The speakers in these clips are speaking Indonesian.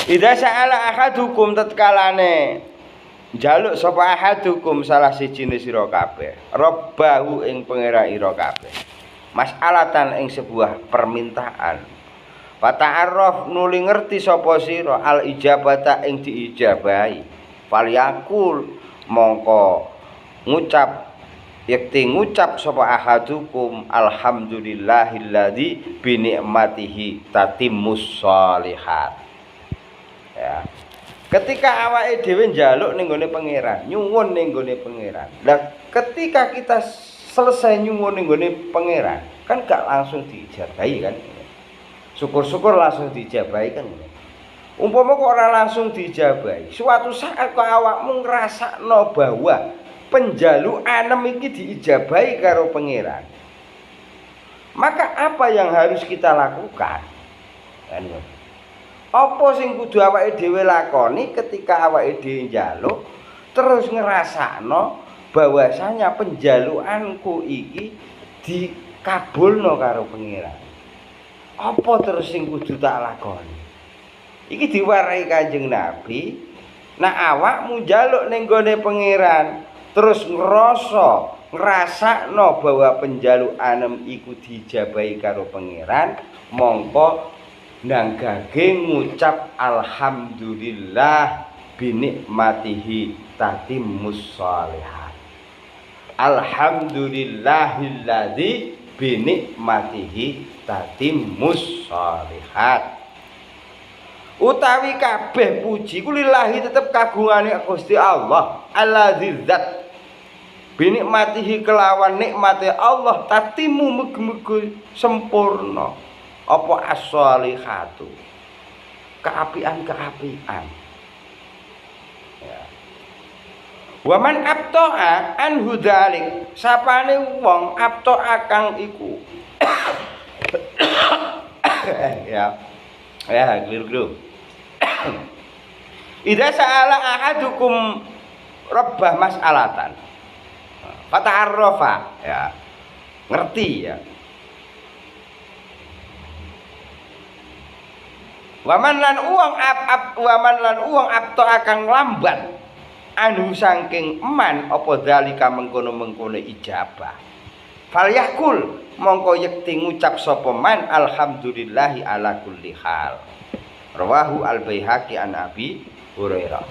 Idza sa'ala ahadukum tatkalane njaluk sapa ahadukum salah siji sira kabeh rabbahu ing pangeran ira kabeh mas'alatan ing sebuah permintaan fata'arraf nuli ngerti sapa sira al ijabata ing diijabahi falyakul mongko ngucap yakti ngucap sapa ahadukum alhamdulillahilladzi bi ni'matihi tatimmus shalihat. Ya. Ketika awake dhewe njaluk ning gone pangeran, nyuwun ning gone pangeran. Lah ketika kita selesai nyuwun ning gone pangeran, kan gak langsung diijabahi kan. Syukur-syukur langsung diijabahi kan. Umpama kok ora langsung diijabahi, suatu saat kok awakmu ngrasakno bahwa penjalukanem iki diijabahi karo pangeran. Maka apa yang harus kita lakukan? Kan apa sing kudu awake dhewe lakoni ketika awake dhewe njaluk terus ngrasakno bahwasanya penjalukanku iki dikabulno karo pangeran. Apa terus sing kudu tak lakoni? Iki diwarai Kanjeng Nabi, nek awakmu njaluk ning gone pangeran terus ngrasakno bahwa penjalukanem iku dijabahi karo pangeran, mongko nanggage ngucap alhamdulillah binikmatihi tatimmus shalihat. Alhamdulillahilladzi binikmatihi tatimmus shalihat. Utawi kabeh puji ku lillahi tetep kagungane Gusti Allah alladzi zat binikmatihi kelawan nikmate Allah tatimu mugi-mugi sempurna apa as-shalihatu keapian-keapian ya. Wa man abta'a anhu dzalik sapane wong abta'a kang iku ya keliru idza sa'ala ahadukum rabbah mas'alatan fata'arrafa ya ngerti ya. Waman lan uang abto akan lambat anu saking eman apa dalika mengkono-mengkono ijabah. Falyakul mongko yekti ngucap sapa man alhamdulillahi ala kulli hal. Rawahu al-Baihaqi an Abi Hurairah.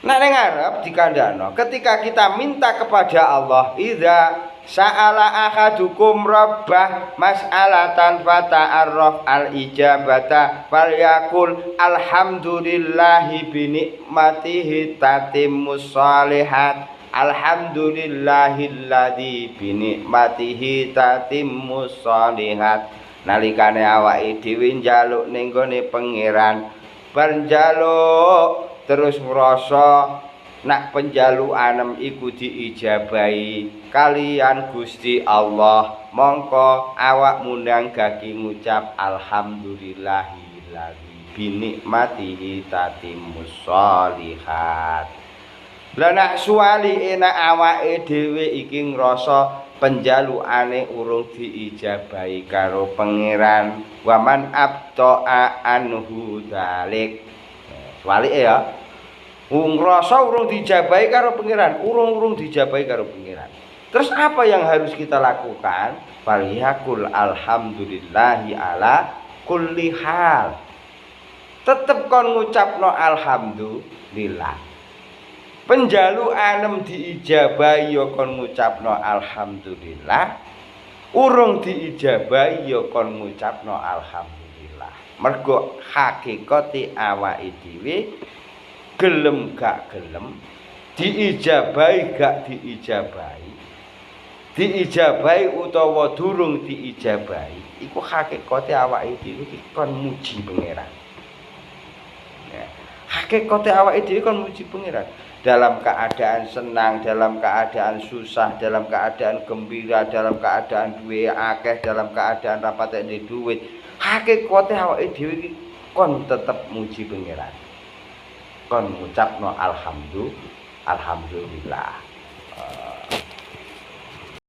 Nek ning ngarep dikandakno ketika kita minta kepada Allah idza sa'ala ahadukum rabbah mas'alatan fata'arraf al-ijabata falyakul alhamdulillahi binikmatihi tatimmus shalihat alhamdulillahilladzi binikmatihi tatimmus shalihat. Nalikane awake dhewe njaluk ning gone pangeran bar njaluk terus ngrasa nak penjalukanem iku diijabahi kalian Gusti Allah mongko awakmu nanggake ngucap alhamdulillahilladzi binikmatihi tatimmus shalihat. Lah nak suwali enak awake dhewe iki ngrasa penjalukane urung diijabahi karo pangeran waman abta'a anhu dzalik. Walike ya ngrasa urung dijabahi karo pangeran, urung dijabahi karo pangeran. Terus apa yang harus kita lakukan? Falyakul alhamdulillahi ala kulli hal. Tetep kon ngucapno alhamdulillah. Penjalukanem diijabahi ya kon ngucapno alhamdulillah. Urung diijabahi ya kon ngucapno alhamdulillah. Mergo hakikate awake dhewe gelem gak gelem diijabahi gak diijabahi utawa durung diijabahi iku hakikate awake dhewe kon muji pangeran ya. Hakikate awake dhewe kon muji pangeran dalam keadaan senang, dalam keadaan susah, dalam keadaan gembira, dalam keadaan duwe akeh, dalam keadaan rapate duit. Hakikate awake dhewe kon tetep muji pangeran. Kon ngucapno alhamdulillah.